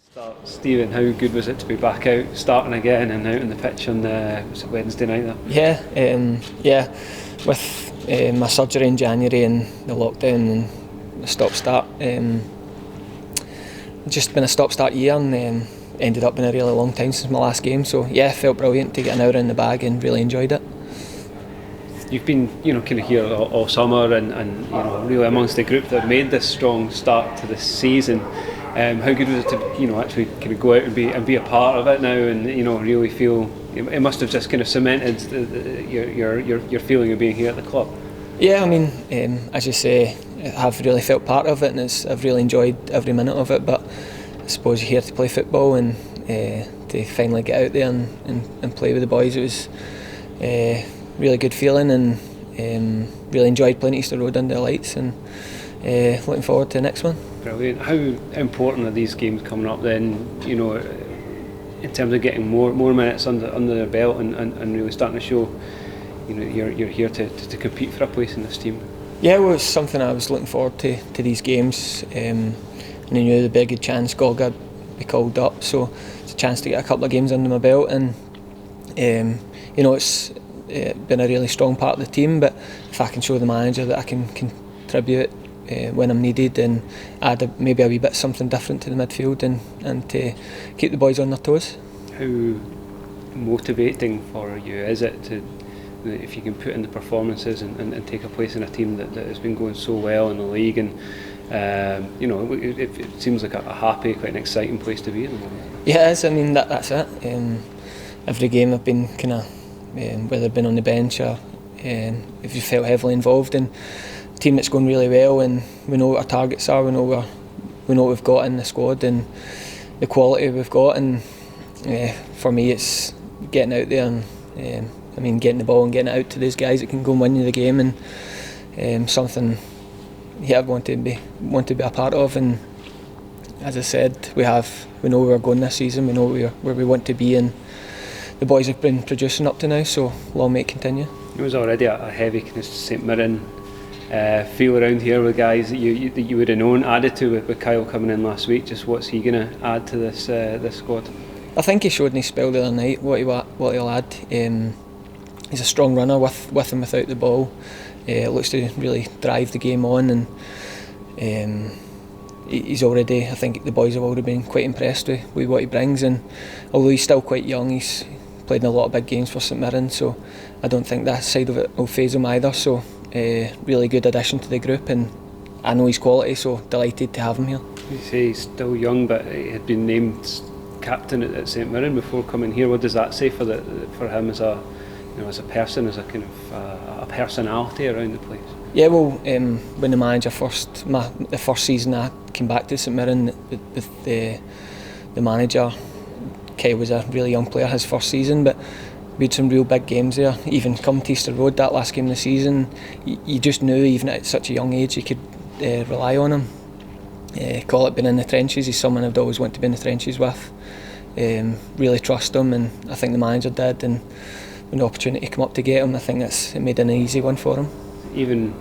Start, Stephen, how good was it to be back out, starting again and out on the pitch on was it Wednesday night there? Yeah. With my surgery in January and the lockdown and the stop-start, just been a stop-start year and ended up being a really long time since my last game. So yeah, felt brilliant to get an hour in the bag and really enjoyed it. You've been, kind of here all summer and really amongst the group that made this strong start to the season. How good was it to actually kind of go out and be a part of it now and really feel it must have just kind of cemented your feeling of being here at the club? Yeah, I mean, as you say, I've really felt part of it and I've really enjoyed every minute of it. But I suppose you're here to play football and to finally get out there and play with the boys. It was really good feeling and really enjoyed playing at Easter Road under the lights and looking forward to the next one. Brilliant. How important are these games coming up then, in terms of getting more minutes under their belt and really starting to show, you're here to compete for a place in this team? Yeah, well, it's something I was looking forward to these games. And I knew there'd be a good chance Golga would be called up, so it's a chance to get a couple of games under my belt. And it's been a really strong part of the team, but if I can show the manager that I can contribute when I'm needed and add maybe a wee bit something different to the midfield and to keep the boys on their toes. How motivating for you is it to, if you can put in the performances and take a place in a team that has been going so well in the league and it seems like a happy, quite an exciting place to be at the moment? Yeah, it is. I mean that's it. Every game I've been kind of whether I've been on the bench or if you felt heavily involved in team that's going really well and we know what our targets are, we know what we've got in the squad and the quality we've got, and for me it's getting out there and getting the ball and getting it out to these guys that can go and win you the game, and something I want to be a part of. And as I said, we know where we're going this season, we know where we want to be, and the boys have been producing up to now, so long may it continue. It was already a heavy kind of St Mirren feel around here with guys that you would have known, added to with Kyle coming in last week. Just what's he going to add to this squad? I think he showed in his spell the other night what he'll add. He's a strong runner with and without the ball. Looks to really drive the game on, and he's already, I think the boys have already been quite impressed with what he brings. And although he's still quite young, he's played in a lot of big games for St Mirren, so I don't think that side of it will faze him either. So really good addition to the group, and I know his quality, so delighted to have him here. You say he's still young, but he had been named captain at St Mirren before coming here. What does that say for him as a person, as a kind of a personality around the place? Yeah, well, when the manager the first season I came back to St Mirren with the manager, Kyle was a really young player his first season, but we had some real big games there. Even come to Easter Road, that last game of the season, you just knew even at such a young age you could rely on him. Call it being in the trenches, he's someone I'd always want to be in the trenches with. Really trust him, and I think the manager did, and when the opportunity came up to get him, I think it made it an easy one for him. Even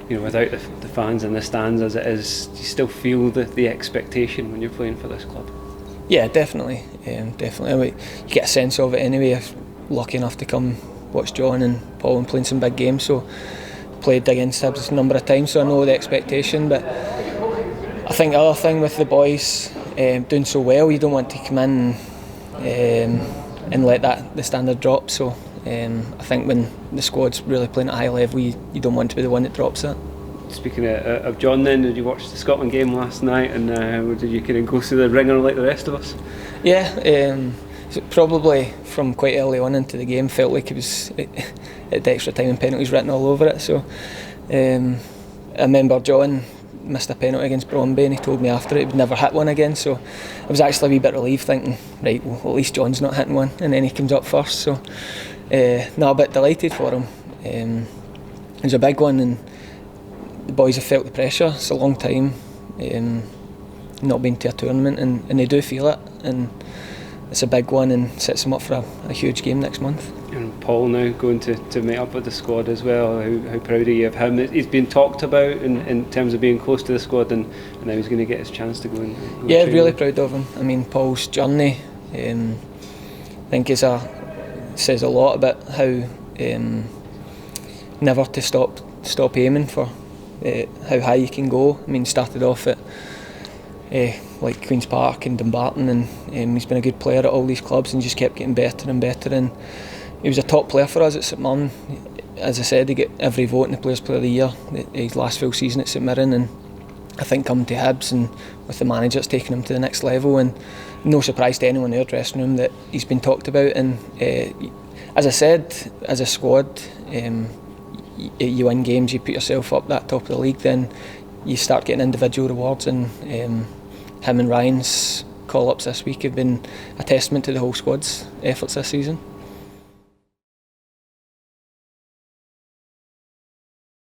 without the fans in the stands as it is, do you still feel the expectation when you're playing for this club? Yeah, definitely. You get a sense of it anyway. I'm lucky enough to come watch John and Paul and playing some big games, so played against Hibs a number of times, so I know the expectation. But I think the other thing with the boys doing so well, you don't want to come in and let the standard drop. So I think when the squad's really playing at a high level, you don't want to be the one that drops it. Speaking of John then, did you watch the Scotland game last night, and did you kind of go through the ringer like the rest of us? Yeah, probably from quite early on into the game felt like it was at the extra time and penalties written all over it. So I remember John missed a penalty against Bromby and he told me after it he'd never hit one again, so I was actually a wee bit relieved, thinking right, well, at least John's not hitting one, and then he comes up first, so a bit delighted for him. It was a big one and the boys have felt the pressure. It's a long time not been to a tournament, and they do feel it, and it's a big one and sets them up for a huge game next month. And Paul now going to meet up with the squad as well. How proud are you of him? He's been talked about in terms of being close to the squad, and now he's going to get his chance to go and yeah, really proud of him. I mean, Paul's journey, I think says a lot about how never to stop aiming for how high you can go. I mean, started off at like Queen's Park and Dumbarton, and he's been a good player at all these clubs and just kept getting better and better. And he was a top player for us at St Mirren. As I said, he got every vote in the Players Player of the Year his last full season at St Mirren, and I think coming to Hibs and with the manager, it's taken him to the next level. And no surprise to anyone in our dressing room that he's been talked about. And as I said, as a squad, you win games, you put yourself up that top of the league, then you start getting individual rewards. And him and Ryan's call-ups this week have been a testament to the whole squad's efforts this season.